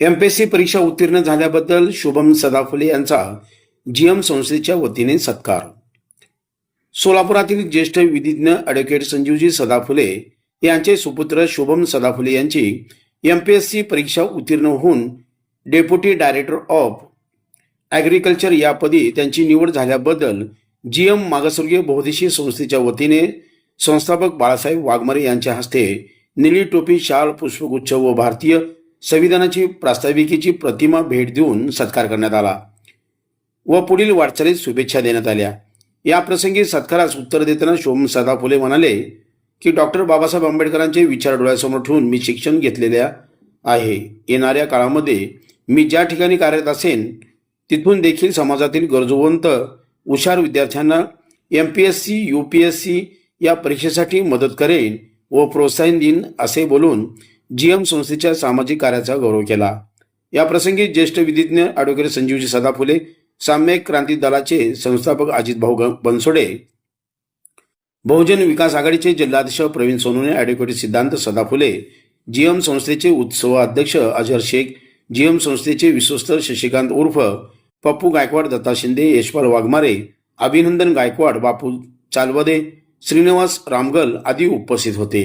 MPSC परीक्षा उत्तीर्ण झाल्याबद्दल शुभम सदाफुले यांचा जीएम संस्थेच्या वतीने सत्कार. सोलापुरातील ज्येष्ठ विधिज्ञ ॲडव्होकेट संजीवजी सदाफुले यांचे सुपुत्र शुभम सदाफुले यांची एमपीएससी परीक्षा उत्तीर्ण होऊन डेप्युटी डायरेक्टर ऑफ ॲग्रिकल्चर या पदी त्यांची निवड झाल्याबद्दल जीएम मागासवर्गीय बहुउद्देशीय संस्थेच्या वतीने संस्थापक बाळासाहेब वाघमारे यांच्या हस्ते निळी टोपी, शाल, पुष्पगुच्छ व भारतीय संविधानाची प्रास्ताविकेची प्रतिमा भेट देऊन सत्कार करण्यात आला व पुढील वाटचालीस शुभेच्छा देण्यात आल्या. या प्रसंगी सत्कारास उत्तर देताना शुभम सदाफुले म्हणाले की डॉक्टर बाबासाहेब आंबेडकरांचे विचार डोळ्यासमोर ठेवून मी शिक्षण घेतलेले आहे. येणाऱ्या काळामध्ये मी ज्या ठिकाणी कार्यरत असेन तिथून देखील समाजातील गरजूवंत हुशार विद्यार्थ्यांना एमपीएससी यूपीएससी या परीक्षेसाठी मदत करेन व प्रोत्साहन देईन असे बोलून जीएम संस्थेच्या सामाजिक कार्याचा गौरव केला. या प्रसंगी ज्येष्ठ विधिज्ञ ॲडव्होकेट संजीवजी सदाफुले, साम्यक क्रांती दलाचे संस्थापक अजित भाऊ बनसोडे, बहुजन विकास आघाडीचे जिल्हाध्यक्ष प्रवीण सोनवणे, ॲडव्होकेट सिद्धांत सदाफुले, जीएम संस्थेचे उत्सव अध्यक्ष अजहर शेख, जीएम संस्थेचे विश्वस्त शशिकांत उर्फ पप्पू गायकवाड, दत्ता शिंदे, यशपाल वाघमारे, अभिनंदन गायकवाड, बापू चालवदे, श्रीनिवास रामगल आदी उपस्थित होते.